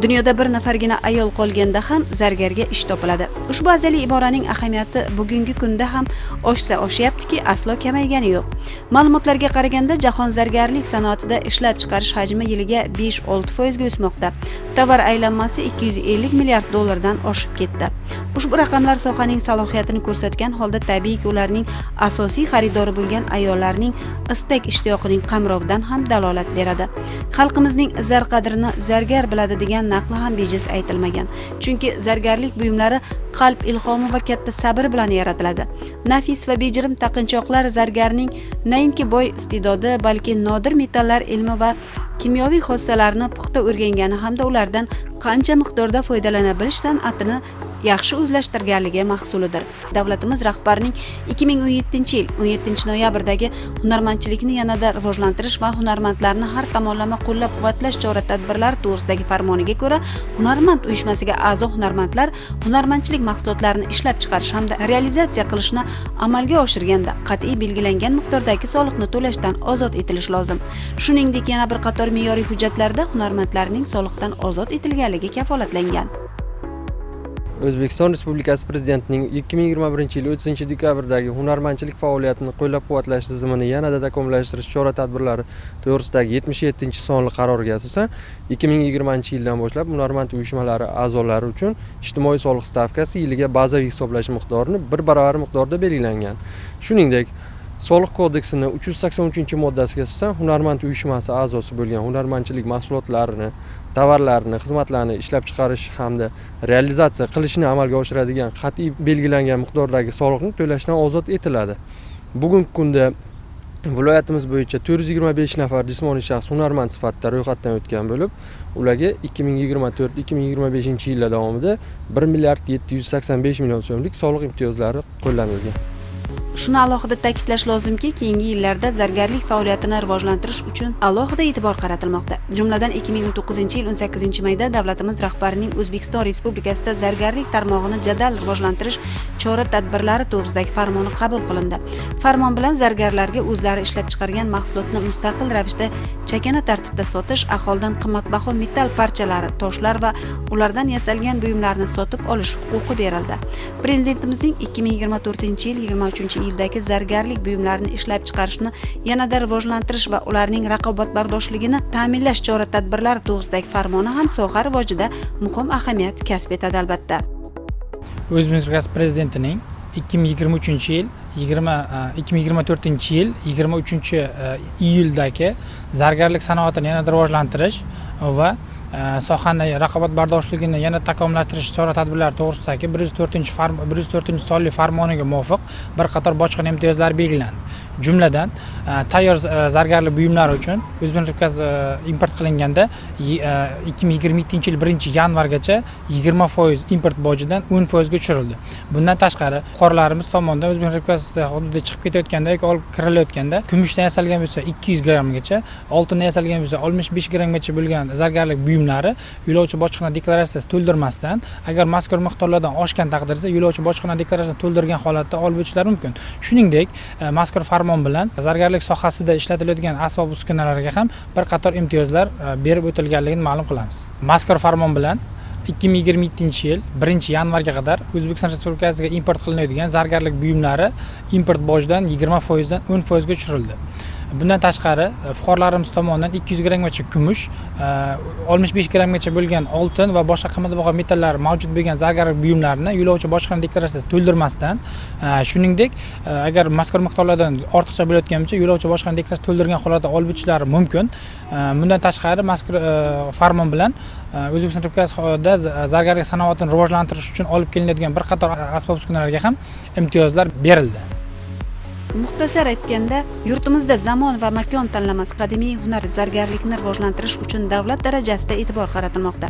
Dunyoda bir nafargina ayol qolganda ham zargarga ish topiladi. Ushbu azaliy iboraning ahamiyati bugungi kunda ham oshsa oshyaptiki, aslo kamaygani yo'q. Ma'lumotlarga qaraganda, jahon zargarlik sanoatida ishlab chiqarish hajmi yiliga 5-6% ga o'smoqda. Tovar aylanmasi 250 milliard dollardan oshib ketdi. Ushbu raqamlar sohaning salohiyatini ko'rsatgan holda, tabiiyki ularning asosiy xaridori bo'lgan ayollarning istak ishtiyoqining qamrovidan ham dalolat beradi. Xalqimizning zar qadrini zargar biladi degan naqli ham bejiz aytilmagan. Chunki zargarlik buyumlari qalb ilhomi va katta sabr bilan yaratiladi. Nafis va bejirim taqinchoqlar zargarning nainki boy iste'dodi, balki nodir metallar ilmi va kimyoviy xossalarini puxta o'rgangani hamda ulardan qancha miqdorda foydalana bilish san'atini yaxshi o'zlashtirganligi mahsulidir. Davlatimiz rahbarining 2017-yil 17-noyabrdagi hunarmandchilikni yanada rivojlantirish va hunarmandlarni har tomonlama qo'llab-quvvatlash chora-tadbirlari to'g'risidagi farmoniga ko'ra, hunarmand uyushmasiga a'zo hunarmandlar hunarmandchilik mahsulotlarini ishlab chiqarish hamda realizatsiya qilishni amalga oshirganda qat'iy belgilangan miqdordagi soliqni to'lashdan ozod etilish lozim. Shuningdek, yana bir qator me'yoriy hujjatlarda hunarmandlarning soliqdan ozod etilganligi kafolatlangan. O'zbekiston Respublikasi Prezidentining 2021-yil 30-dekabrdagi hunarmandchilik faoliyatini qo'llab-quvvatlash tizimini yanada takomillashtirish chora-tadbirlari to'g'risidagi 77-sonli qaroriga asosan 2020-yildan boshlab hunarmand uyushmalari a'zolari uchun ijtimoiy soliq stavkasi yiliga bazaviy hisoblash miqdorini 1 baravar miqdorda belgilangan. Shuningdek, Soliq kodeksining 383-moddasiga asosan hunarmand uyushmasi a'zosi bo'lgan hunarmandchilik mahsulotlarini, tovarlarini, xizmatlarni ishlab chiqarish hamda realizatsiya qilishni amalga oshiradigan qat'iy belgilangan miqdordagi soliqni to'lashdan ozod etiladi. Bugungi kunda viloyatimiz bo'yicha 425 nafar jismoniy shaxs hunarmand sifatida ro'yxatdan o'tgan bo'lib, ularga 2024-2025-yillar davomida 1 milliard 785 million so'mlik soliq imtiyozlari qo'llanilgan. Shuni alohida ta'kidlash lozimki, keyingi yillarda zargarlik faoliyatini rivojlantirish uchun alohida e'tibor qaratilmoqda. Jumladan 2009-yil 18-mayda davlatimiz rahbarining O'zbekiston Respublikasida zargarlik tarmog'ini jadal rivojlantirish chora-tadbirlari to'g'risidagi farmoni qabul qilindi. Farmon bilan zargarlarga o'zlari ishlab chiqargan mahsulotni mustaqil ravishda chakana tartibda sotish, aholidan qimmatbaho metall parchalari, toshlar va ulardan yasalgan buyumlarni sotib olish huquqi berildi. Prezidentimizning 2024-yil 23-yildagi zargarlik buyumlarini ishlab chiqarishni yanada rivojlantirish va ularning raqobatbardoshligini ta'minlash chora-tadbirlari to'g'risidagi farmoni ham soha rivojida muhim ahamiyat kasb etadi albatta. O'zbekiston Prezidentining 2023-yil 2024-yil 23-iyuldagi zargarlik sanoatini yanada rivojlantirish va sohani raqobatbardoshligini yana takomillashtirish chora-tadbirlari to'g'risidagi 104-sonli farmoniga muvofiq bir qator bojxona imtiyozlari belgilandi. Jumladan, tayyor zargarlik buyumlari uchun O'zbekiston Respublikasi import qilinganda 2027-yil 1-yanvargacha 20% import bojidan 10% ga tushirildi. Bundan tashqari, fuqarolarimiz tomonidan O'zbekiston Respublikasida hududida chiqib ketayotganda yoki olib kirilayotganda kumushdan yasalgan bo'lsa 200 grammgacha, oltindan yasalgan bo'lsa 65 grammgacha bo'lgan zargarlik buyumlari yo'lovchi bojxona deklaratsiyasi to'ldirmasdan, agar mazkur miqdorlardan oshgan taqdirda yo'lovchi bojxona deklaratsiyasini to'ldirgan holatda olib o'tishlari mumkin. Shuningdek, mazkur farmon bilan zargarlik sohasida ishlatiladigan asbob-uskunalarga ham bir qator imtiyozlar berib o'tilganligini ma'lum qilamiz. Mazkur farmon bilan 2027-yil 1-yanvarga qadar O'zbekiston Respublikasiga import qilinadigan zargarlik buyumlari import bojidan 20% dan 10% ga tushirildi. Bundan tashqari, fuqarolarimiz tomonidan 200 grammgacha kumush, 65 grammgacha bo'lgan oltin va boshqa qimmatbaho metallar mavjud bo'lgan zargarlik buyumlarini yo'lovchi bojxona deklaratsiyasi to'ldirmasdan, shuningdek, agar mazkur miqdorlardan ortiqcha bo'layotgan bo'lsa, yo'lovchi bojxona deklaratsiyasi to'ldirgan holatda olib o'tishlari mumkin. Bundan tashqari, mazkur farmon bilan O'zbekiston Respublikasida zargarlik sanoatini rivojlantirish uchun olib kelinadigan bir qator asbob-uskunalarga ham imtiyozlar berildi. Muxtasar aytganda, yurtimizda zamon va makon tanlamas qadimiy hunar zargarlikni rivojlantirish uchun davlat darajasida e'tibor qaratilmoqda.